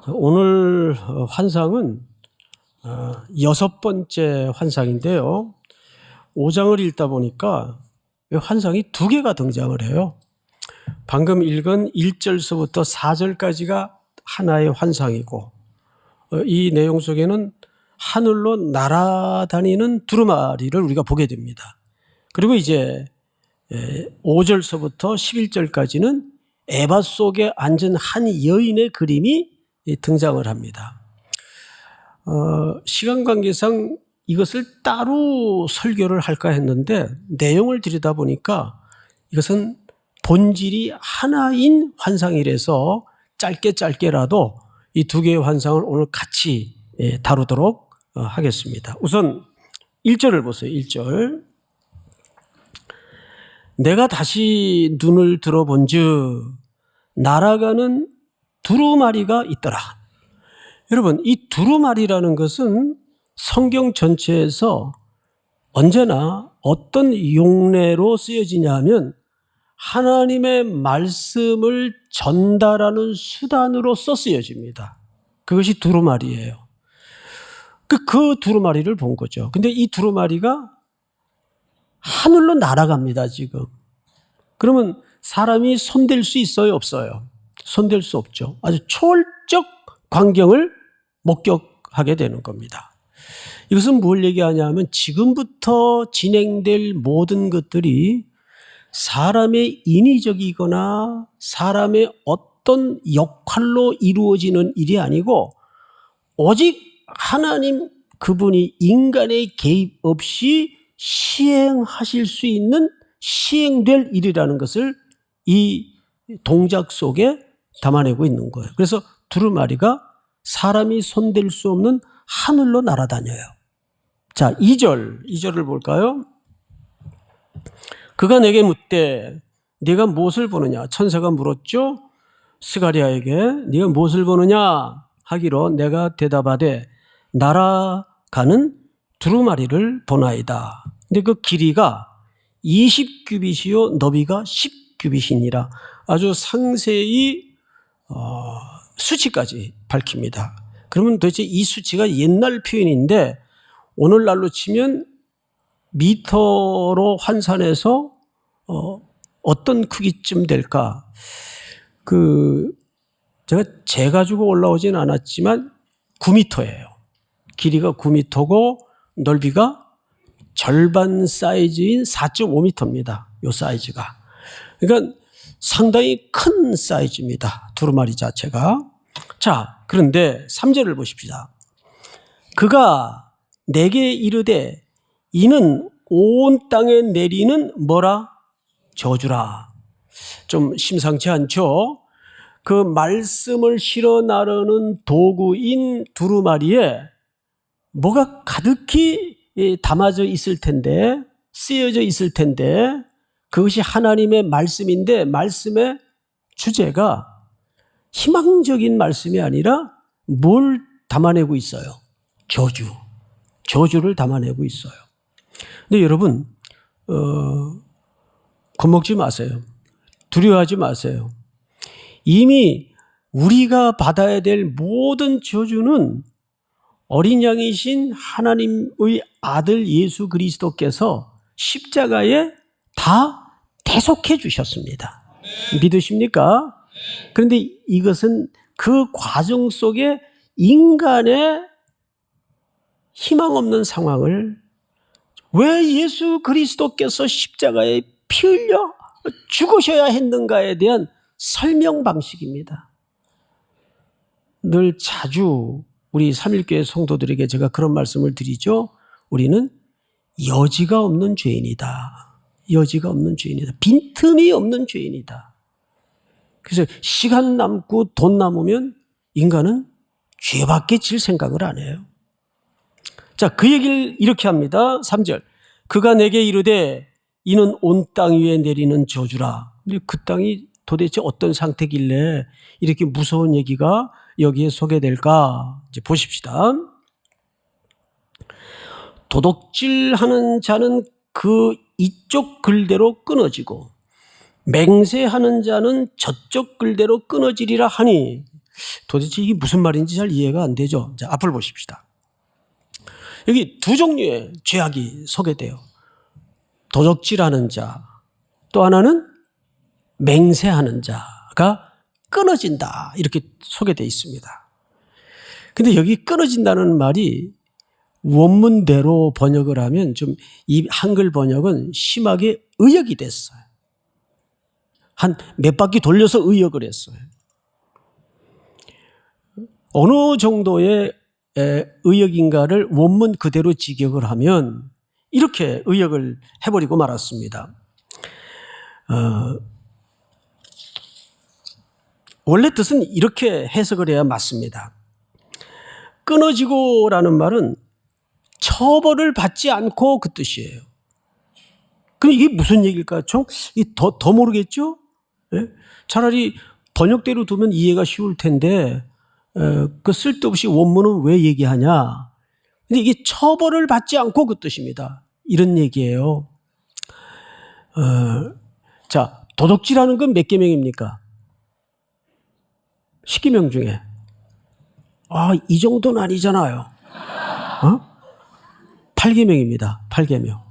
오늘 환상은 6번째 환상인데요. 5장을 읽다 보니까 환상이 2개가 등장을 해요. 방금 읽은 1절서부터 4절까지가 하나의 환상이고, 이 내용 속에는 하늘로 날아다니는 두루마리를 우리가 보게 됩니다. 그리고 이제 5절서부터 11절까지는 에바 속에 앉은 한 여인의 그림이 등장을 합니다. 시간 관계상 이것을 따로 설교를 할까 했는데 내용을 들여다보니까 이것은 본질이 하나인 환상이라서 짧게라도 이 2개의 환상을 오늘 같이 다루도록 하겠습니다. 우선 1절을 보세요. 1절. 내가 다시 눈을 들어본즉 날아가는 두루마리가 있더라. 여러분, 이 두루마리라는 것은 성경 전체에서 언제나 어떤 용례로 쓰여지냐 하면 하나님의 말씀을 전달하는 수단으로서 쓰여집니다. 그것이 두루마리예요. 그 두루마리를 본 거죠. 근데 이 두루마리가 하늘로 날아갑니다, 지금. 그러면 사람이 손댈 수 있어요, 없어요? 손댈 수 없죠. 아주 초월적 광경을 목격하게 되는 겁니다. 이것은 뭘 얘기하냐 하면 지금부터 진행될 모든 것들이 사람의 인위적이거나 사람의 어떤 역할로 이루어지는 일이 아니고 오직 하나님 그분이 인간의 개입 없이 시행하실 수 있는 시행될 일이라는 것을 이 동작 속에 담아내고 있는 거예요. 그래서 두루마리가 사람이 손댈 수 없는 하늘로 날아다녀요. 자, 2절을 볼까요? 그가 내게 묻되 네가 무엇을 보느냐? 천사가 물었죠. 스가랴에게 네가 무엇을 보느냐 하기로 내가 대답하되 날아가는 두루마리를 보나이다. 근데 그 길이가 20규빗이요 너비가 10규빗이니라. 아주 상세히 수치까지 밝힙니다. 그러면 도대체 이 수치가 옛날 표현인데 오늘날로 치면 미터로 환산해서 어떤 크기쯤 될까? 제가 재가지고 올라오진 않았지만 9미터예요. 길이가 9미터고 넓이가 절반 사이즈인 4.5미터입니다. 이 사이즈가. 그러니까 상당히 큰 사이즈입니다. 두루마리 자체가. 자, 그런데 3절을 보십시다. 그가 내게 이르되 이는 온 땅에 내리는 뭐라? 저주라. 좀 심상치 않죠? 그 말씀을 실어 나르는 도구인 두루마리에 뭐가 가득히 담아져 있을 텐데, 쓰여져 있을 텐데, 그것이 하나님의 말씀인데 말씀의 주제가 희망적인 말씀이 아니라 뭘 담아내고 있어요? 저주를 담아내고 있어요. 근데 여러분 겁먹지 마세요. 두려워하지 마세요. 이미 우리가 받아야 될 모든 저주는 어린 양이신 하나님의 아들 예수 그리스도께서 십자가에 다 대속해 주셨습니다. 믿으십니까? 그런데 이것은 그 과정 속에 인간의 희망 없는 상황을 왜 예수 그리스도께서 십자가에 피 흘려 죽으셔야 했는가에 대한 설명 방식입니다. 늘 자주 우리 삼일교회 성도들에게 제가 그런 말씀을 드리죠. 우리는 여지가 없는 죄인이다. 여지가 없는 죄인이다. 빈틈이 없는 죄인이다. 그래서 시간 남고 돈 남으면 인간은 죄밖에 질 생각을 안 해요. 자, 그 얘기를 이렇게 합니다. 3절. 그가 내게 이르되 이는 온 땅 위에 내리는 저주라. 근데 그 땅이 도대체 어떤 상태길래 이렇게 무서운 얘기가 여기에 소개될까? 이제 보십시다. 도둑질하는 자는 그 이쪽 글대로 끊어지고 맹세하는 자는 저쪽 글대로 끊어지리라 하니 도대체 이게 무슨 말인지 잘 이해가 안 되죠. 자, 앞을 보십시다. 여기 두 종류의 죄악이 소개돼요. 도적질하는 자, 또 하나는 맹세하는 자가 끊어진다, 이렇게 소개되어 있습니다. 근데 여기 끊어진다는 말이 원문대로 번역을 하면 좀 이 한글 번역은 심하게 의역이 됐어요. 한 몇 바퀴 돌려서 의역을 했어요. 어느 정도의 의역인가를 원문 그대로 직역을 하면 이렇게 의역을 해버리고 말았습니다. 원래 뜻은 이렇게 해석을 해야 맞습니다. 끊어지고라는 말은 처벌을 받지 않고 그 뜻이에요. 그럼 이게 무슨 얘기일까요? 더 모르겠죠? 네? 차라리 번역대로 두면 이해가 쉬울 텐데 그 쓸데없이 원문은 왜 얘기하냐? 근데 이게 처벌을 받지 않고 그 뜻입니다. 이런 얘기예요. 자, 도둑질하는 건 몇 계명입니까? 10계명 중에. 이 정도는 아니잖아요. 8계명입니다. 8계명.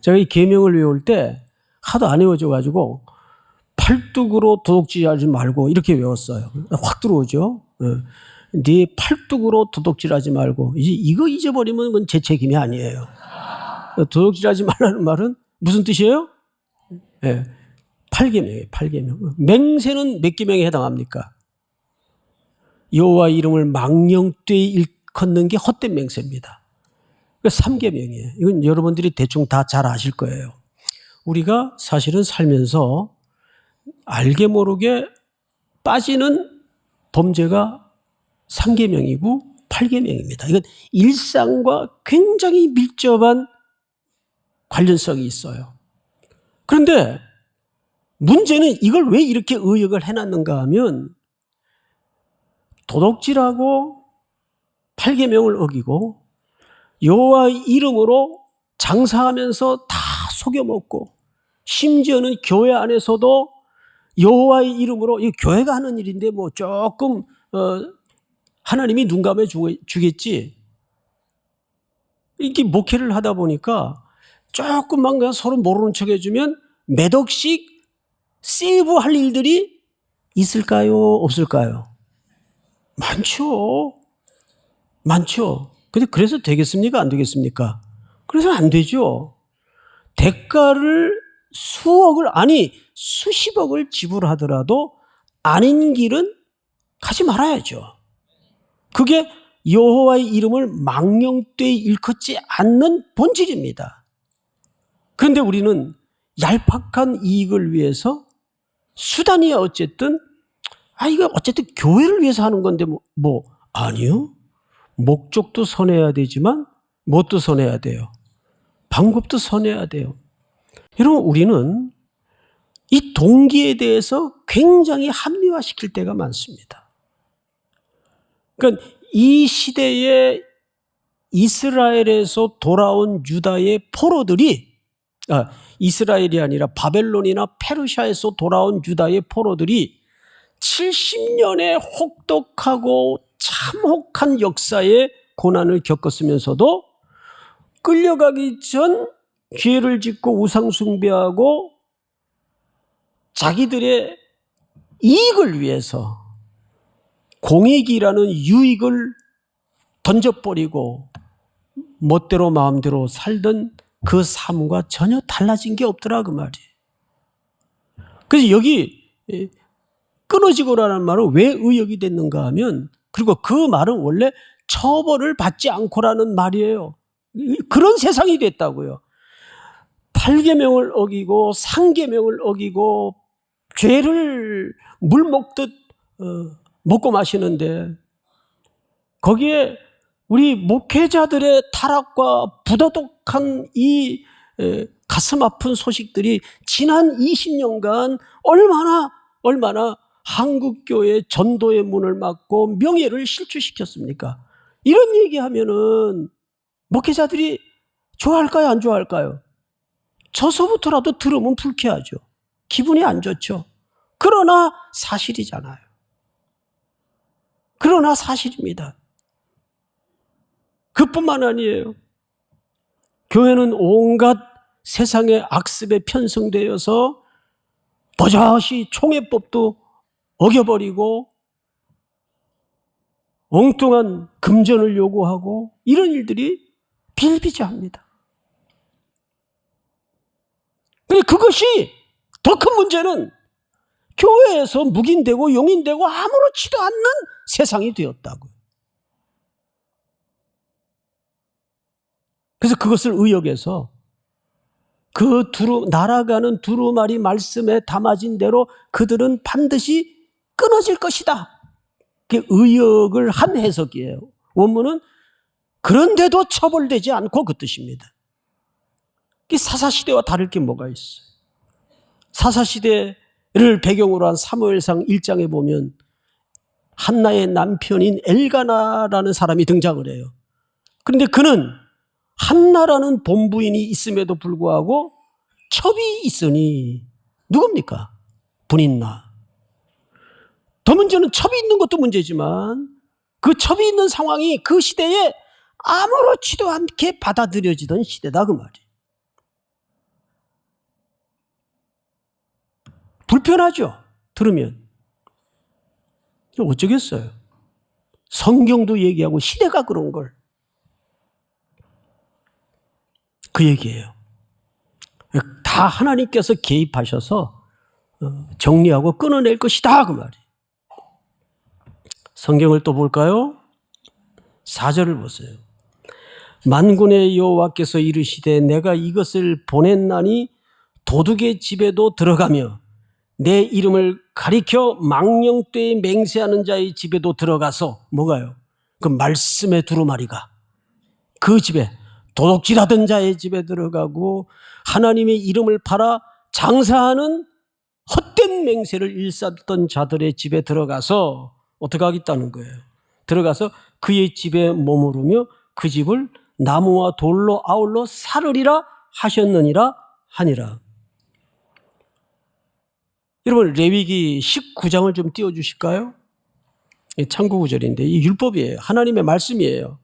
제가 이 계명을 외울 때 하도 안 외워져가지고 팔뚝으로 도둑질하지 말고 이렇게 외웠어요. 확 들어오죠. 네 팔뚝으로 도둑질하지 말고, 이거 잊어버리면 그건 제 책임이 아니에요. 도둑질하지 말라는 말은 무슨 뜻이에요? 8계명이에요. 8계명. 맹세는 몇 계명에 해당합니까? 여호와 이름을 망령되이 일컫는 게 헛된 맹세입니다. 3계명이에요. 이건 여러분들이 대충 다 잘 아실 거예요. 우리가 사실은 살면서 알게 모르게 빠지는 범죄가 3계명이고 8계명입니다. 이건 일상과 굉장히 밀접한 관련성이 있어요. 그런데 문제는 이걸 왜 이렇게 의역을 해놨는가 하면, 도둑질하고 8계명을 어기고 여호와 이름으로 장사하면서 다 속여먹고, 심지어는 교회 안에서도 여호와의 이름으로, 이 교회가 하는 일인데 뭐 조금 하나님이 눈 감아 주겠지, 이렇게 목회를 하다 보니까 조금만 그냥 서로 모르는 척 해주면 몇 억씩 세이브할 일들이 있을까요? 없을까요? 많죠. 많죠. 근데 그래서 되겠습니까? 안 되겠습니까? 그래서 안 되죠. 대가를 수억을, 아니 수십억을 지불하더라도 아닌 길은 가지 말아야죠. 그게 여호와의 이름을 망령되이 일컫지 않는 본질입니다. 그런데 우리는 얄팍한 이익을 위해서, 수단이야 어쨌든, 이거 어쨌든 교회를 위해서 하는 건데 아니요. 목적도 선해야 되지만 뭣도 선해야 돼요? 방법도 선해야 돼요. 여러분, 우리는 이 동기에 대해서 굉장히 합리화시킬 때가 많습니다. 그러니까 이 시대에 이스라엘에서 돌아온 유다의 포로들이, 이스라엘이 아니라 바벨론이나 페르시아에서 돌아온 유다의 포로들이 70년의 혹독하고 참혹한 역사의 고난을 겪었으면서도 끌려가기 전 죄를 짓고 우상 숭배하고 자기들의 이익을 위해서 공익이라는 유익을 던져버리고 멋대로 마음대로 살던 그 삶과 전혀 달라진 게 없더라, 그 말이. 그래서 여기 끊어지고라는 말은 왜 의역이 됐는가 하면, 그리고 그 말은 원래 처벌을 받지 않고라는 말이에요. 그런 세상이 됐다고요. 8계명을 어기고 3계명을 어기고 죄를 물 먹듯 먹고 마시는데, 거기에 우리 목회자들의 타락과 부도덕한 이 가슴 아픈 소식들이 지난 20년간 얼마나 한국교회 전도의 문을 막고 명예를 실추시켰습니까? 이런 얘기하면은 목회자들이 좋아할까요? 안 좋아할까요? 저서부터라도 들으면 불쾌하죠. 기분이 안 좋죠. 그러나 사실이잖아요. 그러나 사실입니다. 그뿐만 아니에요. 교회는 온갖 세상의 악습에 편성되어서 버젓이 총회법도 어겨버리고 엉뚱한 금전을 요구하고 이런 일들이 비일비재합니다. 근데 그것이 더 큰 문제는 교회에서 묵인되고 용인되고 아무렇지도 않는 세상이 되었다고요. 그래서 그것을 의역해서 그 날아가는 두루마리 말씀에 담아진 대로 그들은 반드시 끊어질 것이다. 그게 의역을 한 해석이에요. 원문은 그런데도 처벌되지 않고 그 뜻입니다. 사사시대와 다를 게 뭐가 있어요? 사사시대를 배경으로 한 사무엘상 1장에 보면 한나의 남편인 엘가나라는 사람이 등장을 해요. 그런데 그는 한나라는 본부인이 있음에도 불구하고 첩이 있으니 누굽니까? 분인나. 더 문제는 첩이 있는 것도 문제지만 그 첩이 있는 상황이 그 시대에 아무렇지도 않게 받아들여지던 시대다 그 말이에요. 불편하죠? 들으면. 어쩌겠어요? 성경도 얘기하고 시대가 그런 걸. 그 얘기예요. 다 하나님께서 개입하셔서 정리하고 끊어낼 것이다 그 말이에요. 성경을 또 볼까요? 4절을 보세요. 만군의 여호와께서 이르시되 내가 이것을 보냈나니 도둑의 집에도 들어가며 내 이름을 가리켜 망령되이 맹세하는 자의 집에도 들어가서 뭐가요? 그 말씀의 두루마리가 그 집에 도둑질하던 자의 집에 들어가고 하나님의 이름을 팔아 장사하는 헛된 맹세를 일삼던 자들의 집에 들어가서 어떻게 하겠다는 거예요? 들어가서 그의 집에 머무르며 그 집을 나무와 돌로 아울러 사르리라 하셨느니라 하니라. 여러분 레위기 19장을 좀 띄워주실까요? 참고 구절인데 이 율법이에요. 하나님의 말씀이에요.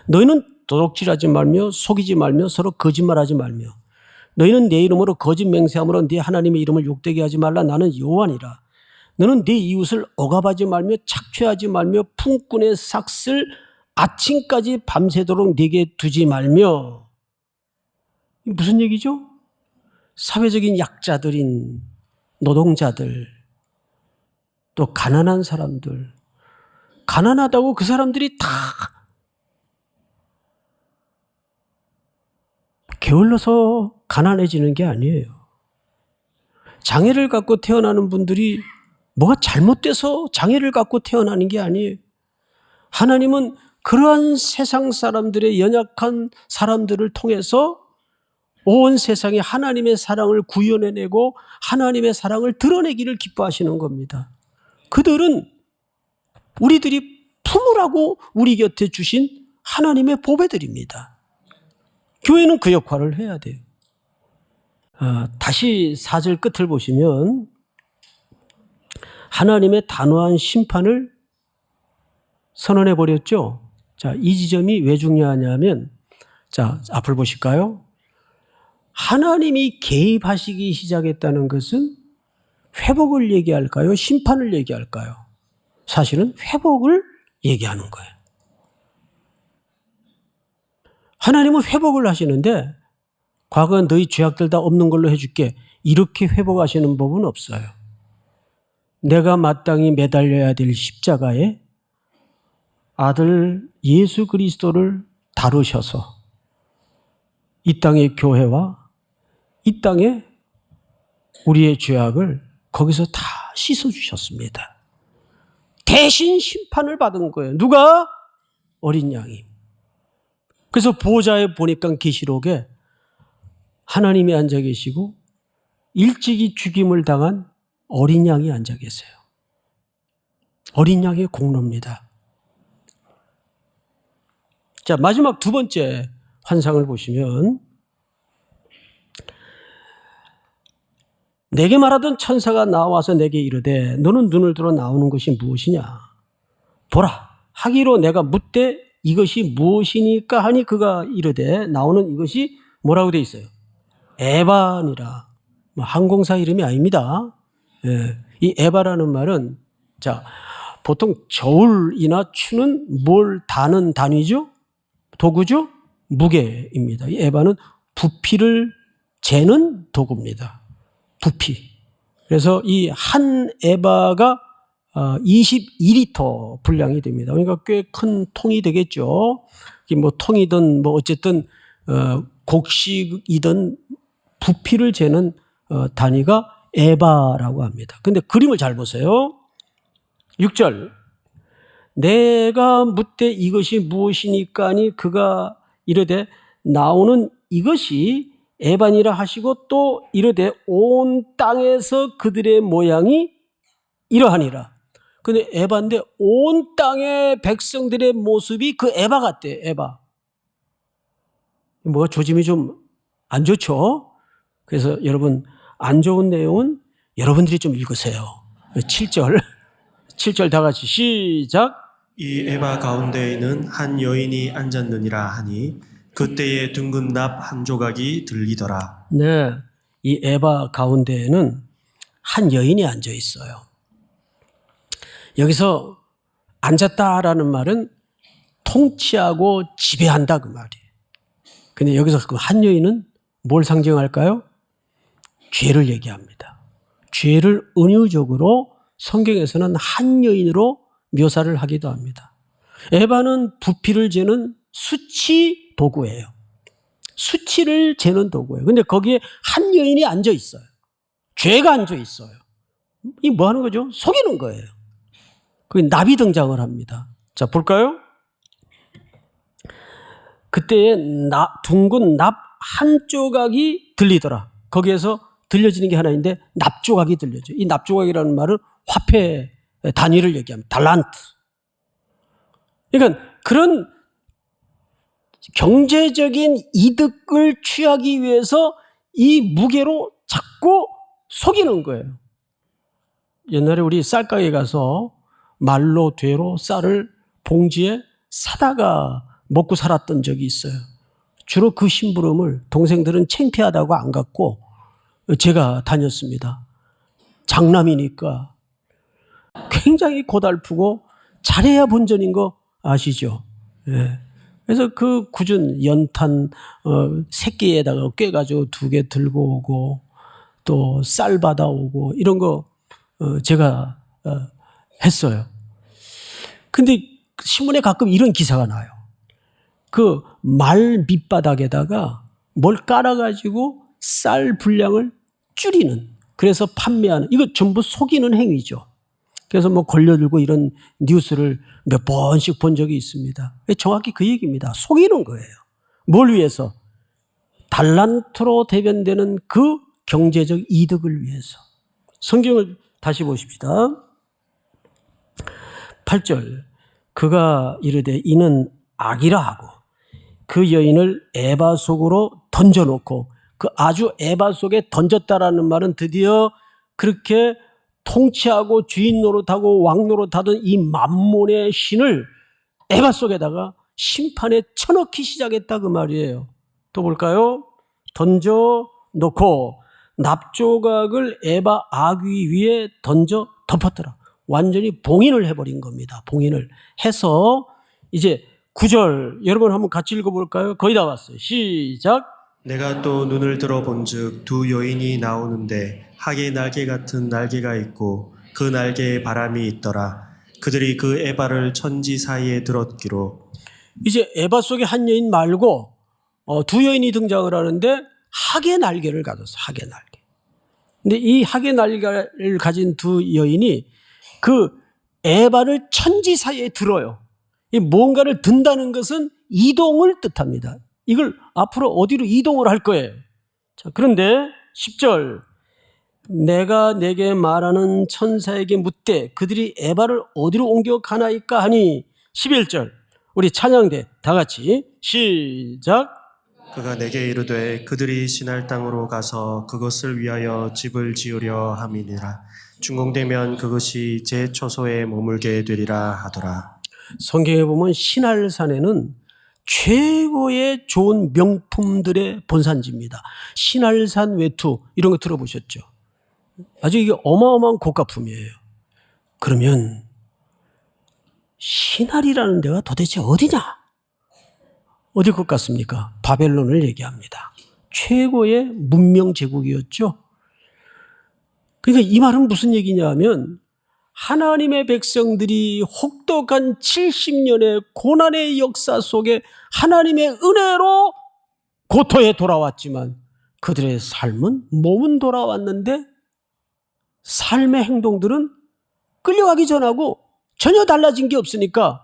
너희는 도둑질하지 말며 속이지 말며 서로 거짓말하지 말며 너희는 내 이름으로 거짓 맹세함으로 네 하나님의 이름을 욕되게 하지 말라. 나는 여호와니라. 너는 네 이웃을 억압하지 말며 착취하지 말며 품꾼의 삭슬 아침까지 밤새도록 네게 두지 말며. 무슨 얘기죠? 사회적인 약자들인 노동자들, 또 가난한 사람들, 가난하다고 그 사람들이 다 게을러서 가난해지는 게 아니에요. 장애를 갖고 태어나는 분들이 뭐가 잘못돼서 장애를 갖고 태어나는 게 아니에요. 하나님은 그러한 세상 사람들의 연약한 사람들을 통해서 온 세상에 하나님의 사랑을 구현해내고 하나님의 사랑을 드러내기를 기뻐하시는 겁니다. 그들은 우리들이 품으라고 우리 곁에 주신 하나님의 보배들입니다. 교회는 그 역할을 해야 돼요. 다시 4절 끝을 보시면 하나님의 단호한 심판을 선언해 버렸죠. 자, 이 지점이 왜 중요하냐면, 자, 앞을 보실까요? 하나님이 개입하시기 시작했다는 것은 회복을 얘기할까요? 심판을 얘기할까요? 사실은 회복을 얘기하는 거예요. 하나님은 회복을 하시는데 과거 너희 죄악들 다 없는 걸로 해줄게. 이렇게 회복하시는 법은 없어요. 내가 마땅히 매달려야 될 십자가에 아들 예수 그리스도를 다루셔서 이 땅의 교회와 이 땅에 우리의 죄악을 거기서 다 씻어주셨습니다. 대신 심판을 받은 거예요. 누가? 어린 양이. 그래서 보좌에 보니까 계시록에 하나님이 앉아 계시고 일찍이 죽임을 당한 어린 양이 앉아 계세요. 어린 양의 공로입니다. 자, 마지막 두 번째 환상을 보시면 내게 말하던 천사가 나와서 내게 이르되 너는 눈을 들어 나오는 것이 무엇이냐? 보라. 하기로 내가 묻되 이것이 무엇이니까 하니 그가 이르되 나오는 이것이 뭐라고 돼 있어요? 에바니라. 뭐 항공사 이름이 아닙니다. 예. 이 에바라는 말은 자 보통 저울이나 추는 뭘 다는 단위죠? 도구죠? 무게입니다. 이 에바는 부피를 재는 도구입니다. 부피. 그래서 이 한 에바가 22리터 분량이 됩니다. 그러니까 꽤 큰 통이 되겠죠. 뭐 통이든 뭐 어쨌든 곡식이든 부피를 재는 단위가 에바라고 합니다. 근데 그림을 잘 보세요. 6절. 내가 묻되 이것이 무엇이니까 하니 그가 이르되 나오는 이것이 에바니라 하시고 또 이르되 온 땅에서 그들의 모양이 이러하니라. 근데 에바인데 온 땅의 백성들의 모습이 그 에바 같대. 에바. 뭐가 조짐이 좀 안 좋죠? 그래서 여러분 안 좋은 내용은 여러분들이 좀 읽으세요. 7절. 7절 다 같이 시작. 이 에바 가운데에는 한 여인이 앉았느니라 하니 그때에 둥근 납 한 조각이 들리더라. 네, 이 에바 가운데에는 한 여인이 앉아 있어요. 여기서 앉았다라는 말은 통치하고 지배한다 그 말이에요. 근데 여기서 그 한 여인은 뭘 상징할까요? 죄를 얘기합니다. 죄를 은유적으로 성경에서는 한 여인으로 묘사를 하기도 합니다. 에바는 부피를 재는 수치 도구예요. 수치를 재는 도구예요. 근데 거기에 한 여인이 앉아 있어요. 죄가 앉아 있어요. 이 뭐 하는 거죠? 속이는 거예요. 거기 납이 등장을 합니다. 자, 볼까요? 그때에 둥근 납 한 조각이 들리더라. 거기에서 들려지는 게 하나 있는데 납조각이 들려져요. 이 납조각이라는 말은 화폐 단위를 얘기합니다. 달란트. 그러니까 그런 경제적인 이득을 취하기 위해서 이 무게로 자꾸 속이는 거예요. 옛날에 우리 쌀가게 가서 말로 되로 쌀을 봉지에 사다가 먹고 살았던 적이 있어요. 주로 그 심부름을 동생들은 창피하다고 안 갖고 제가 다녔습니다. 장남이니까 굉장히 고달프고 잘해야 본전인 거 아시죠? 예. 그래서 그 굳은 연탄 새끼에다가 꿰가지고 2개 들고 오고 또 쌀 받아오고 이런 거 제가 했어요. 근데 신문에 가끔 이런 기사가 나요. 그 말 밑바닥에다가 뭘 깔아가지고 쌀 분량을 줄이는, 그래서 판매하는, 이거 전부 속이는 행위죠. 그래서 뭐 걸려들고 이런 뉴스를 몇 번씩 본 적이 있습니다. 정확히 그 얘기입니다. 속이는 거예요. 뭘 위해서? 달란트로 대변되는 그 경제적 이득을 위해서. 성경을 다시 보십시다. 8절. 그가 이르되 이는 악이라 하고 그 여인을 에바 속으로 던져놓고, 그 아주 에바 속에 던졌다라는 말은 드디어 그렇게 통치하고 주인 노릇하고 왕 노릇하던 이 만몬의 신을 에바 속에다가 심판에 쳐넣기 시작했다 그 말이에요. 또 볼까요? 던져놓고 납조각을 에바 아귀 위에 던져 덮었더라. 완전히 봉인을 해버린 겁니다. 봉인을 해서 이제 9절 여러분 한번 같이 읽어볼까요? 거의 다 왔어요. 시작. 내가 또 눈을 들어본즉 두 여인이 나오는데 학의 날개 같은 날개가 있고 그 날개에 바람이 있더라. 그들이 그 에바를 천지 사이에 들었기로. 이제 에바 속에 한 여인 말고 두 여인이 등장을 하는데 학의 날개를 가졌어. 학의 날개. 근데 이 학의 날개를 가진 두 여인이 그 에바를 천지 사이에 들어요. 이 뭔가를 든다는 것은 이동을 뜻합니다. 이걸 앞으로 어디로 이동을 할 거예요. 자, 그런데 10절. 내가 내게 말하는 천사에게 묻되 그들이 에바를 어디로 옮겨 가나이까 하니 11절. 우리 찬양대 다 같이 시작. 그가 내게 이르되 그들이 시날 땅으로 가서 그것을 위하여 집을 지으려 함이니라. 준공되면 그것이 제 처소에 머물게 되리라 하더라. 성경에 보면 신할산에는 최고의 좋은 명품들의 본산지입니다. 신할산 외투 이런 거 들어보셨죠? 아주 이게 어마어마한 고가품이에요. 그러면 신할이라는 데가 도대체 어디냐? 어딜 것 같습니까? 바벨론을 얘기합니다. 최고의 문명 제국이었죠. 그러니까 이 말은 무슨 얘기냐면 하나님의 백성들이 혹독한 70년의 고난의 역사 속에 하나님의 은혜로 고토에 돌아왔지만 그들의 삶은 몸은 돌아왔는데 삶의 행동들은 끌려가기 전하고 전혀 달라진 게 없으니까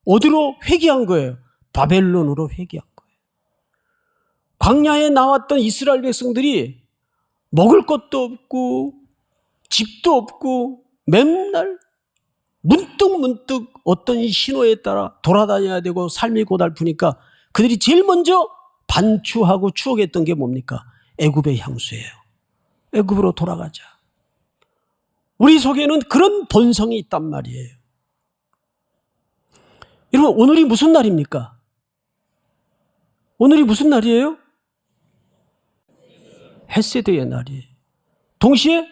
어디로 회귀한 거예요? 바벨론으로 회귀한 거예요. 광야에 나왔던 이스라엘 백성들이 먹을 것도 없고 집도 없고 맨날 문득문득 어떤 신호에 따라 돌아다녀야 되고 삶이 고달프니까 그들이 제일 먼저 반추하고 추억했던 게 뭡니까? 애굽의 향수예요. 애굽으로 돌아가자. 우리 속에는 그런 본성이 있단 말이에요. 여러분, 오늘이 무슨 날입니까? 오늘이 무슨 날이에요? 헤세드의 날이에요. 동시에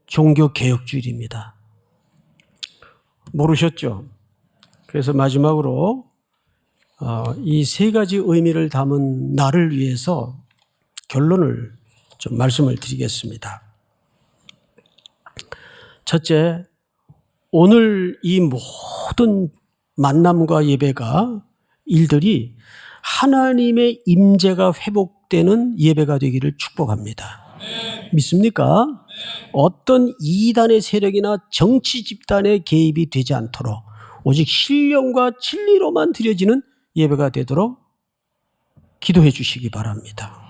종교개혁주일입니다. 모르셨죠? 그래서 마지막으로 이 세 가지 의미를 담은 날을 위해서 결론을 좀 말씀을 드리겠습니다. 첫째, 오늘 이 모든 만남과 예배가 일들이 하나님의 임재가 회복되는 예배가 되기를 축복합니다. 믿습니까? 어떤 이단의 세력이나 정치 집단의 개입이 되지 않도록 오직 신령과 진리로만 드려지는 예배가 되도록 기도해 주시기 바랍니다.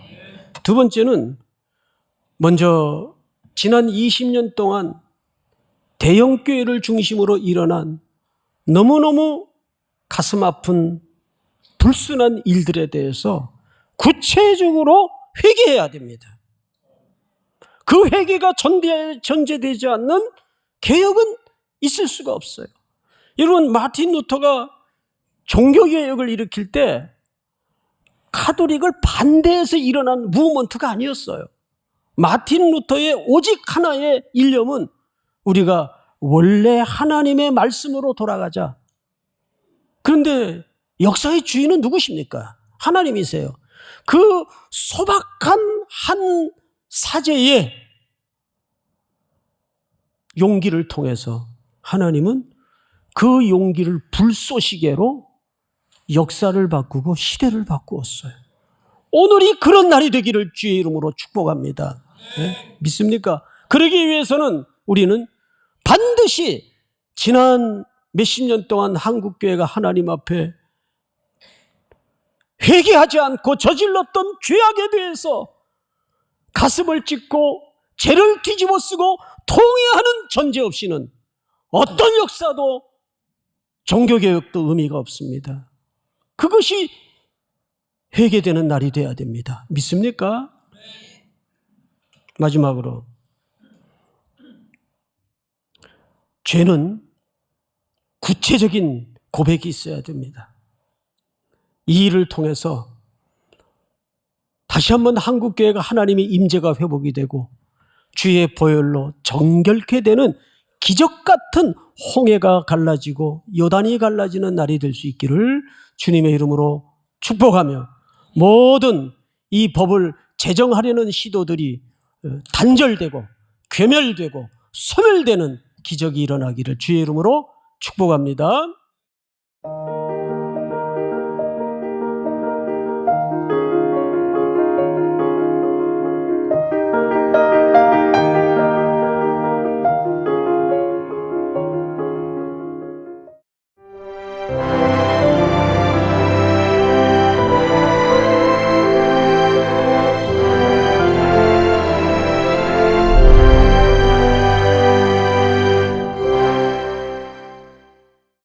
두 번째는 먼저 지난 20년 동안 대형교회를 중심으로 일어난 너무너무 가슴 아픈 불순한 일들에 대해서 구체적으로 회개해야 됩니다. 그 회개가 전제되지 않는 개혁은 있을 수가 없어요. 여러분, 마틴 루터가 종교개혁을 일으킬 때 카톨릭을 반대해서 일어난 무브먼트가 아니었어요. 마틴 루터의 오직 하나의 일념은 우리가 원래 하나님의 말씀으로 돌아가자. 그런데 역사의 주인은 누구십니까? 하나님이세요. 그 소박한 한 사제의 용기를 통해서 하나님은 그 용기를 불쏘시개로 역사를 바꾸고 시대를 바꾸었어요. 오늘이 그런 날이 되기를 주의 이름으로 축복합니다. 네? 믿습니까? 그러기 위해서는 우리는 반드시 지난 몇십 년 동안 한국교회가 하나님 앞에 회개하지 않고 저질렀던 죄악에 대해서 가슴을 찢고 죄를 뒤집어 쓰고 통회하는 전제 없이는 어떤 역사도 종교개혁도 의미가 없습니다. 그것이 회개되는 날이 돼야 됩니다. 믿습니까? 마지막으로 죄는 구체적인 고백이 있어야 됩니다. 이 일을 통해서 다시 한번 한국교회가 하나님의 임재가 회복이 되고 주의 보혈로 정결케 되는 기적 같은 홍해가 갈라지고 요단이 갈라지는 날이 될 수 있기를 주님의 이름으로 축복하며 모든 이 법을 제정하려는 시도들이 단절되고 괴멸되고 소멸되는 기적이 일어나기를 주의 이름으로 축복합니다.